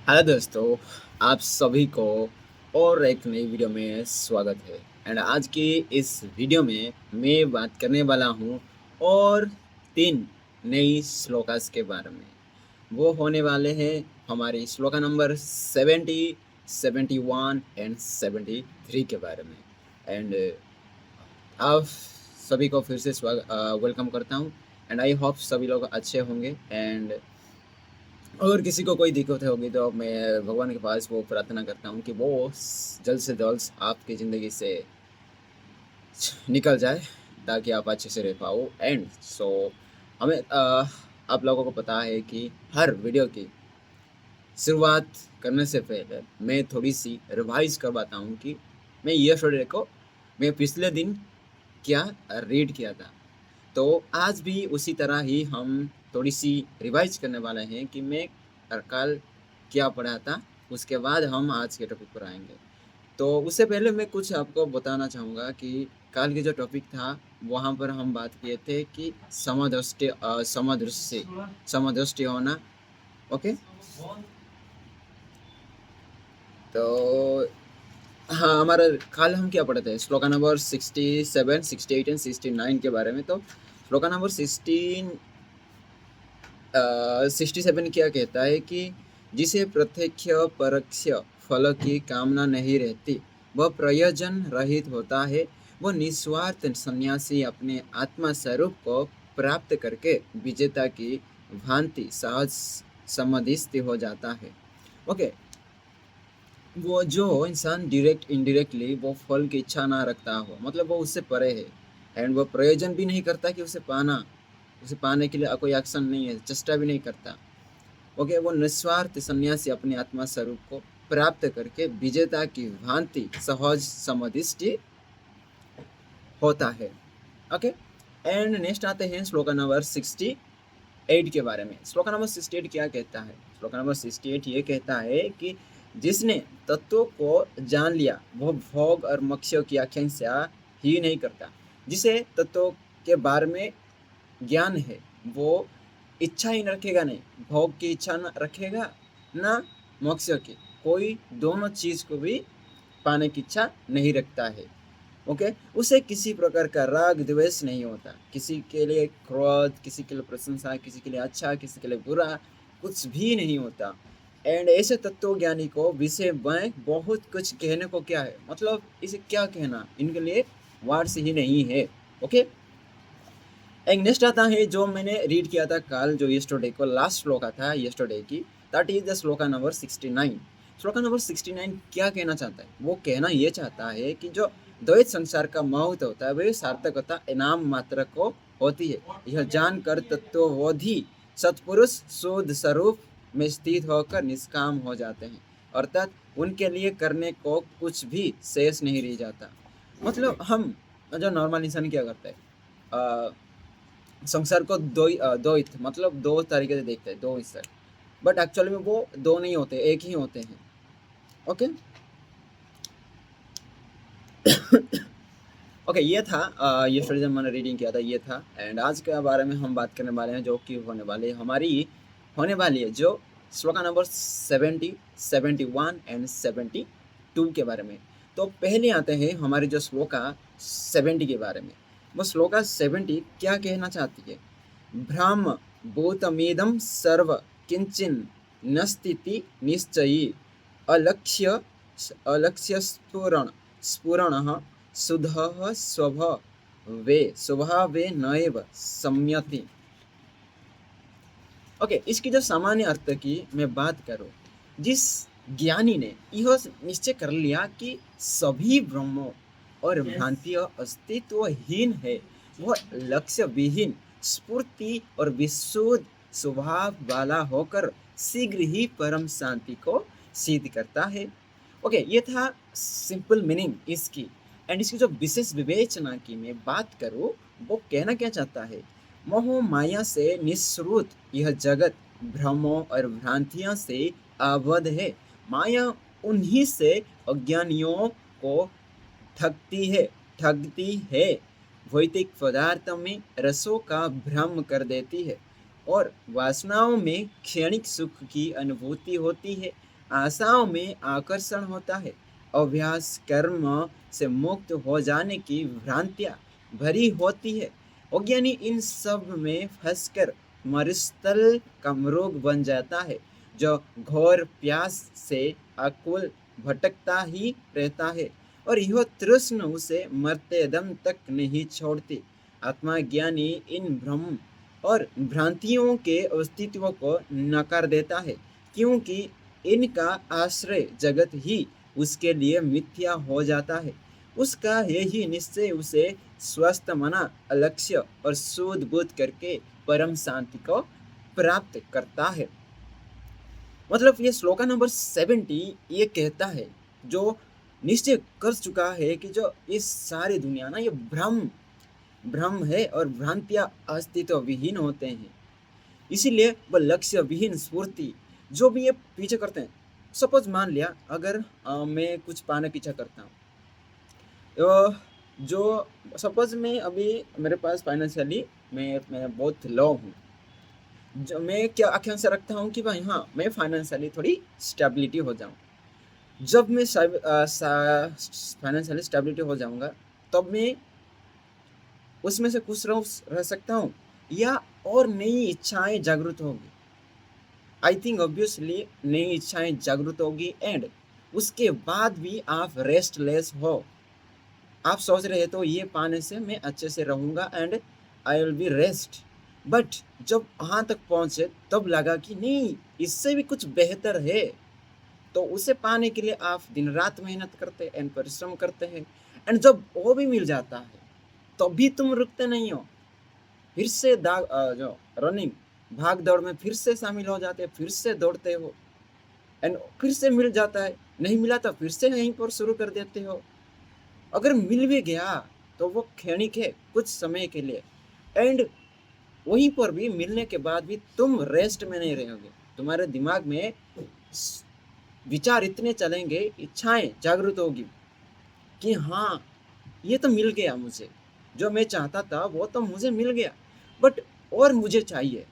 Hello दोस्तों, आप सभी को और एक नई वीडियो में स्वागत है। एंड आज की इस वीडियो में मैं बात करने वाला हूँ और 3 नई श्लोकास के बारे में। वो होने वाले हैं हमारी श्लोका नंबर 70, 71 एंड 73 के बारे में। एंड आप सभी को फिर से वेलकम करता हूँ। एंड आई होप सभी लोग अच्छे होंगे। एंड अगर किसी को कोई दिक्कत होगी तो मैं भगवान के पास वो प्रार्थना करता हूँ कि वो जल्द से जल्द आपकी ज़िंदगी से निकल जाए, ताकि आप अच्छे से रह पाओ। एंड सो हमें आप लोगों को पता है कि हर वीडियो की शुरुआत करने से पहले मैं थोड़ी सी रिवाइज करवाता हूँ कि मैं ये स्टोरी को मैं पिछले दिन क्या रीड किया था। तो आज भी उसी तरह ही हम थोड़ी सी रिवाइज करने वाले हैं कि मैं कल क्या पढ़ा था। उसके बाद हम आज के टॉपिक पर आएंगे। तो उससे पहले मैं कुछ आपको बताना चाहूँगा कि कल के जो टॉपिक था वहाँ पर हम बात किए थे कि समदृष्टि होना। ओके। तो हाँ, हमारा कल हम क्या पढ़े थे, श्लोका नंबर 67, 68 एंड 69 के बारे में। तो श्लोका नंबर 67 क्या कहता है कि जिसे प्रत्यक्ष परोक्ष फल की कामना नहीं रहती, वह प्रयोजन रहित होता है। वह निस्वार्थ सन्यासी अपने आत्मा स्वरूप को प्राप्त करके विजेता की भांति सहज समाधिस्थ हो जाता है। ओके। वो जो इंसान डायरेक्ट इनडायरेक्टली वो फल की इच्छा ना रखता हो, मतलब वो उससे परे है। एंड वो प्रयोजन भी नहीं करता कि उसे पाने के लिए कोई एक्शन नहीं है, चेष्टा भी नहीं करता। ओके। वो निस्वार्थ सन्यासी अपने आत्मा स्वरूप को प्राप्त करके विजेता की भांति सहज समाधिष्टि होता है। ओके। एंड नेक्स्ट आते हैं श्लोका नंबर 68 के बारे में। श्लोका नंबर 68 क्या कहता है? श्लोका नंबर 68 ये कहता है कि जिसने तत्वों को जान लिया वह भोग और मोक्ष की आकांक्षा ही नहीं करता। जिसे तत्वों के बारे में ज्ञान है वो इच्छा ही रखेगा नहीं, भोग की इच्छा न रखेगा ना मोक्ष की, कोई दोनों चीज को भी पाने की इच्छा नहीं रखता है। ओके। उसे किसी प्रकार का राग द्वेष नहीं होता, किसी के लिए क्रोध, किसी के लिए प्रशंसा, किसी के लिए अच्छा, किसी के लिए बुरा, कुछ भी नहीं होता। एंड ऐसे तत्वज्ञानी को विषय में बहुत कुछ कहने को क्या है, मतलब इसे क्या कहना, इनके लिए वर्ड्स ही नहीं है। ओके। एक नेक्स्ट आता है जो मैंने रीड किया था कल, जो यस्टरडे को लास्ट श्लोका था यस्टरडे की, that is the shloka number 69। Shloka number 69 क्या कहना चाहता है? वो कहना ये चाहता है कि जो द्वैत संसार का महत्व होता है वह सार्थकता इनाम मात्र को होती है। यह जानकर तत्वबोधी सत्पुरुष शुद्ध स्वरूप में स्थित होकर निष्काम हो जाते हैं, अर्थात उनके लिए करने को कुछ भी शेष नहीं रह जाता। मतलब हम जो नॉर्मल इंसान क्या करता है, संसार को मतलब दो तरीके से देखते हैं, दो हिस्से। बट एक्चुअली में वो दो नहीं होते, एक ही होते हैं। ओके। ओके, ये था ये स्टोरी जब मैंने रीडिंग किया था ये था। एंड आज के बारे में हम बात करने वाले हैं जो कि होने वाली है जो श्लोका नंबर 70, 71 एंड 72 के बारे में। तो पहले आते हैं हमारी जो श्लोका 70 के बारे में। वो श्लोका 70 क्या कहना चाहती है? ब्रह्म भूतमिदं सर्व किंचिन नस्तीति निश्चयी अलक्ष्य अलक्ष्य स्फुरणः शुद्धः स्वभावे नैव सम्यति। ओके। इसकी जो सामान्य अर्थ की मैं बात करूं, जिस ज्ञानी ने यह निश्चय कर लिया कि सभी ब्रह्मों और भ्रांतियां अस्तित्वहीन है, वह लक्ष्य विहीन स्फूर्ति और विशुद्ध स्वभाव वाला होकर शीघ्र ही परम शांति को सिद्ध करता है। ओके, ये था सिंपल मीनिंग इसकी। एंड इसकी जो विशेष विवेचना की मैं बात करूं, वो कहना क्या चाहता है? मोह माया से निःसृत यह जगत भ्रमों और भ्रांतियों से आबद्ध है। माया उन्हीं से अज्ञानियों को ठगती है, भौतिक पदार्थ में रसों का भ्रम कर देती है और वासनाओं में क्षणिक सुख की अनुभूति होती है। आशाओं में आकर्षण होता है। अभ्यास कर्म से मुक्त हो जाने की भ्रांतियां भरी होती है। अज्ञानी इन सब में फंसकर मरुस्थल का मृग बन जाता है, जो घोर प्यास से आकुल भटकता ही रहता है, और यह तृष्ण उसे मरते दम तक नहीं छोड़ती। आत्मज्ञानी इन भ्रम और भ्रांतियों के अस्तित्व को नकार देता है, क्योंकि इनका आश्रय जगत ही उसके लिए मिथ्या हो जाता है। उसका यही निश्चय उसे स्वस्थ मना, अलक्ष्य और शुद्ध बुद्ध करके परम शांति को प्राप्त करता है। मतलब ये श्लोका नंबर 70 ये कहता है, जो निश्चय कर चुका है कि जो इस सारी दुनिया ना ये भ्रम भ्रम है और भ्रांतियां अस्तित्व विहीन होते हैं, इसीलिए वह लक्ष्य विहीन स्फूर्ति जो भी ये पीछे करते हैं। सपोज मान लिया अगर मैं कुछ पाने की इच्छा करता हूँ, तो जो सपोज मैं अभी मेरे पास फाइनेंशियली मैं बहुत लो हूँ, जो मैं क्या आकांक्षा रखता हूँ कि भाई हाँ मैं फाइनेंशियली थोड़ी स्टेबिलिटी हो जाऊँ। जब मैं फाइनेंशियली स्टेबिलिटी हो जाऊँगा, तब मैं उसमें से खुश रह सकता हूँ, या और नई इच्छाएं जागृत होगी। आई थिंक ऑब्वियसली नई इच्छाएं जागृत होगी, एंड उसके बाद भी आप रेस्टलेस हो। आप सोच रहे तो ये पाने से मैं अच्छे से रहूँगा and I will be rest, but जब वहाँ तक पहुँचे तब लगा कि नहीं, इससे भी कुछ बेहतर है। तो उसे पाने के लिए आप दिन रात मेहनत करते एंड परिश्रम करते हैं, एंड जब वो भी मिल जाता है तो भी तुम रुकते नहीं हो। फिर से जो रनिंग भाग दौड़ में फिर से शामिल हो जाते, फिर से दौड़ते हो, एंड फिर से मिल जाता है, नहीं मिला तो फिर से यहीं पर शुरू कर देते हो। अगर मिल भी गया तो वो क्षणिक है, कुछ समय के लिए, एंड वहीं पर भी मिलने के बाद भी तुम रेस्ट में नहीं रहोगे। तुम्हारे दिमाग में विचार इतने चलेंगे, इच्छाएं जागृत होगी कि हाँ ये तो मिल गया, मुझे जो मैं चाहता था वो तो मुझे मिल गया, बट और मुझे चाहिए।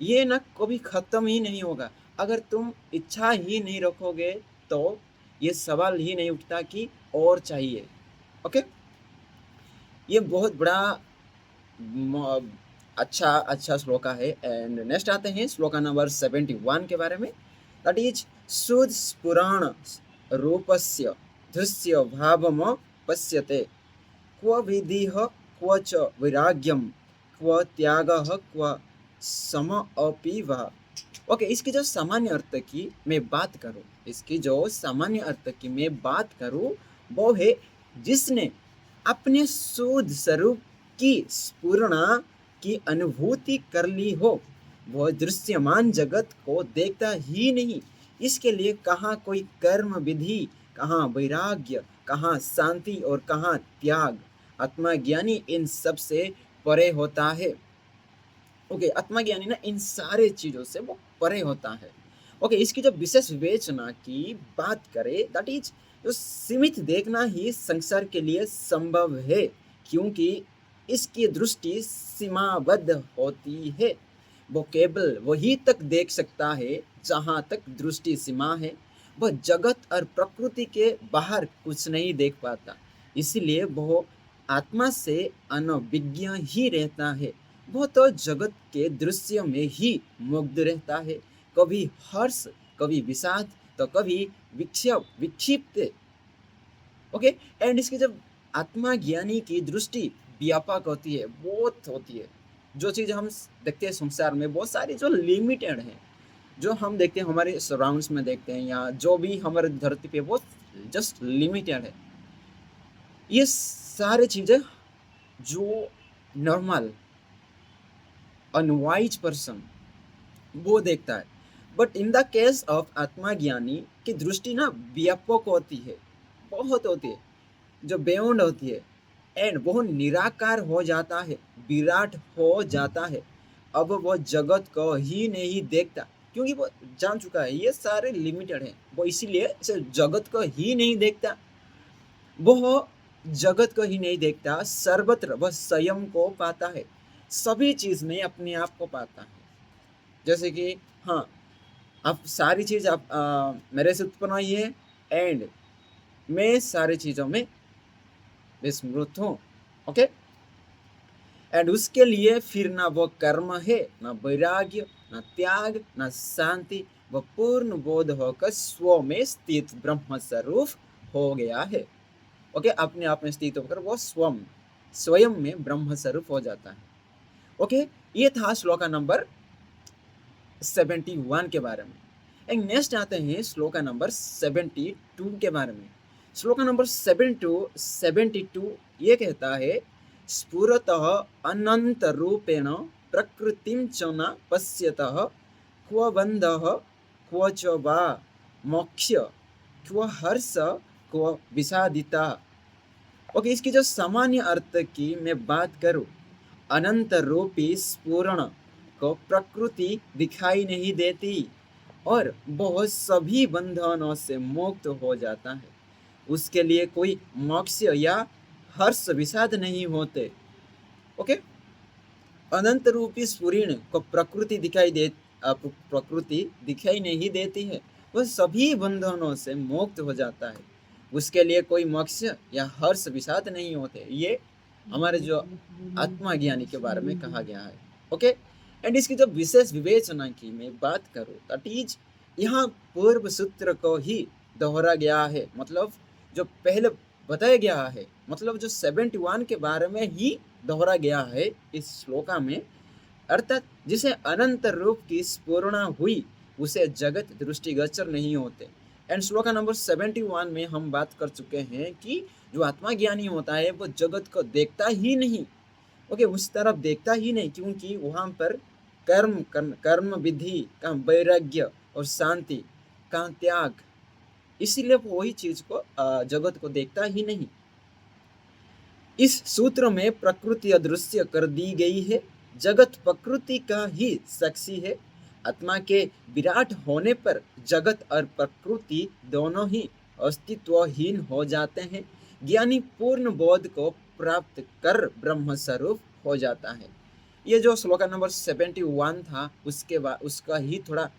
ये ना कभी ख़त्म ही नहीं होगा। अगर तुम इच्छा ही नहीं रखोगे तो ये सवाल ही नहीं उठता कि और चाहिए। ओके, ये बहुत बड़ा अच्छा अच्छा श्लोका है। एंड नेक्स्ट आते हैं श्लोका नंबर 71 के बारे में। दैट इज शुद्ध स्फुरण रूपस्य दृश्य भावम पश्यते, क्व विधिः क्व च वैराग्यम क्व त्यागः क्व सम अपि वः। ओके, इसकी जो सामान्य अर्थ की मैं बात करूं, इसकी जो सामान्य अर्थ की मैं बात करूं, वो है जिसने अपने शुद्ध स्वरूप की स्फुरणा की अनुभूति कर ली हो, वह दृश्यमान जगत को देखता ही नहीं। इसके लिए कहाँ कोई कर्म विधि, कहाँ वैराग्य, कहाँ शांति और कहाँ त्याग। आत्मज्ञानी इन सब से परे होता है। ओके, आत्मज्ञानी ना इन सारे चीजों से वो परे होता है। ओके, इसकी जो विशेष विवेचना की बात करें, दैट इज जो सीमित देखना ही संसार के लिए संभव है, क्योंकि इसकी दृष्टि सीमाबद्ध होती है। वो केवल वही तक देख सकता है जहाँ तक दृष्टि सीमा है। वह जगत और प्रकृति के बाहर कुछ नहीं देख पाता, इसलिए वह आत्मा से अनभिज्ञ ही रहता है। वह तो जगत के दृश्य में ही मुग्ध रहता है, कभी हर्ष, कभी विषाद, तो कभी विक्षिप्त। ओके, एंड इसकी जब आत्मा ज्ञानी की दृष्टि व्यापक होती है, बहुत होती है। जो चीज़ हम देखते हैं संसार में, बहुत सारी जो लिमिटेड हैं, जो हम देखते हैं हमारे सराउंड्स में देखते हैं, या जो भी हमारे धरती पे, वो जस्ट लिमिटेड है। ये सारी चीज़ें जो नॉर्मल अनवाइज पर्सन वो देखता है, but in the case of आत्मज्ञानी की दृष्टि ना व्यापक होती है, बहुत होती है, जो बियॉन्ड होती है, एंड वो निराकार हो जाता है, विराट हो जाता है। अब वो जगत को ही नहीं देखता, क्योंकि वो जान चुका है ये सारे लिमिटेड हैं, वो इसीलिए जगत को ही नहीं देखता। वो जगत को ही नहीं देखता, सर्वत्र वह स्वयं को पाता है, सभी चीज में अपने आप को पाता है। जैसे कि हाँ, आप सारी चीज आप मेरे से उत्पन्न हुई है एंड मैं सारी चीजों में विस्मृत हूँ। ओके, एंड उसके लिए फिर ना वो कर्म है, ना वैराग्य, ना त्याग, ना शांति, वह पूर्ण बोध होकर स्व में स्थित ब्रह्म स्वरूप हो गया है। ओके, अपने आप में स्थित होकर वो स्वयं में ब्रह्म स्वरूप हो जाता है। ओके, ये था श्लोका नंबर 71 के बारे में। एंड नेक्स्ट आते हैं श्लोका नंबर 72 के बारे में। श्लोका नंबर 72 ये कहता है, स्फुरतः अनंत रूपेण प्रकृतिं च न पश्यतः क्व बन्धः क्व च वा मोक्ष क्व हर्ष क्व विषादिता। ओके, इसकी जो सामान्य अर्थ की मैं बात करूं, अनंत रूपी स्फुरण को प्रकृति दिखाई नहीं देती और वह सभी बंधनों से मुक्त हो जाता है। उसके लिए कोई मोक्ष या हर्ष विषाद नहीं होते। ओके, अनंत रूपी स्फुरण को प्रकृति दिखाई नहीं देती है, वह सभी बंधनों से मुक्त हो जाता है। उसके लिए कोई मोक्ष या हर्ष विषाद नहीं होते। ये हमारे जो आत्मज्ञानी के बारे में कहा गया है। ओके, एंड इसकी जो विशेष विवेचना की मैं बात करूँ, दैट इज यहाँ पूर्व सूत्र को ही दोहरा गया है, मतलब जो पहले बताया गया है, मतलब जो 71 के बारे में ही दोहरा गया है इस श्लोका में, अर्थात जिसे अनंत रूप की स्फुरणा हुई उसे जगत दृष्टिगोचर नहीं होते। एंड श्लोका नंबर 71 में हम बात कर चुके हैं कि जो आत्मा ज्ञानी होता है वो जगत को देखता ही नहीं। ओके, उस तरफ देखता ही नहीं, क्योंकि वहां पर कर्म विधि का वैराग्य और शांति का त्याग, इसीलिए वो वही चीज को जगत को देखता ही नहीं। इस सूत्र में प्रकृति अदृश्य कर दी गई है, जगत प्रकृति का ही साक्षी है। आत्मा के विराट होने पर जगत और प्रकृति दोनों ही अस्तित्वहीन हो जाते हैं। ज्ञानी पूर्ण बोध को प्राप्त कर ब्रह्म स्वरूप हो जाता है। ये जो श्लोका नंबर 71 था उसके बाद उसका ही थोड़ा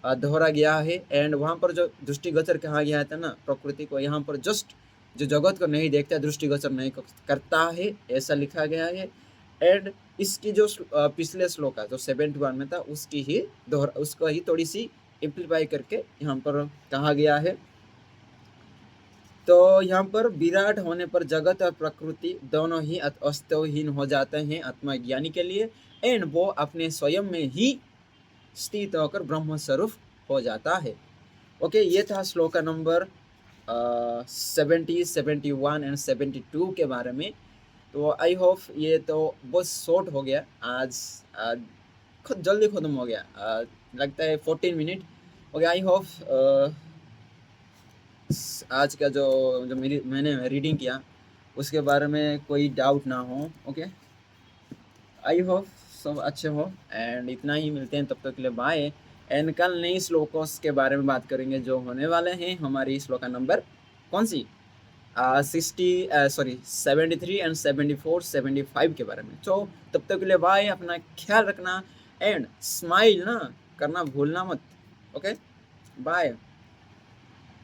दोहरा गया है। एंड वहाँ पर जो दृष्टिगोचर कहा गया था ना प्रकृति को, यहाँ पर जस्ट जो जगत को नहीं देखता, दृष्टिगोचर नहीं करता है, ऐसा लिखा गया है। एंड इसकी जो पिछले श्लोका जो 71 में था उसकी ही उसको ही थोड़ी सी इम्प्लीफाई करके यहाँ पर कहा गया है। तो यहाँ पर विराट होने पर जगत और प्रकृति दोनों ही अस्तित्वहीन हो जाते हैं आत्मज्ञानी के लिए, एंड वो अपने स्वयं में ही स्थित होकर ब्रह्म स्वरूप हो जाता है। ओके, ये था श्लोका नंबर 70, 71 एंड 72 के बारे में। तो आई होप ये तो बहुत शॉर्ट हो गया आज खुद जल्दी ख़त्म हो गया, लगता है 14 मिनट। ओके, आई होप आज का जो मैंने रीडिंग किया उसके बारे में कोई डाउट ना हो। ओके, आई होप सब अच्छे हो। एंड इतना ही, मिलते हैं तब तक के लिए, बाय। एंड कल नई श्लोकों के बारे में बात करेंगे जो होने वाले हैं हमारी श्लोका नंबर कौन सी 73 एंड 74, 75 के बारे में। तो तब तक के लिए बाय, अपना ख्याल रखना एंड स्माइल ना करना भूलना मत। Okay, bye.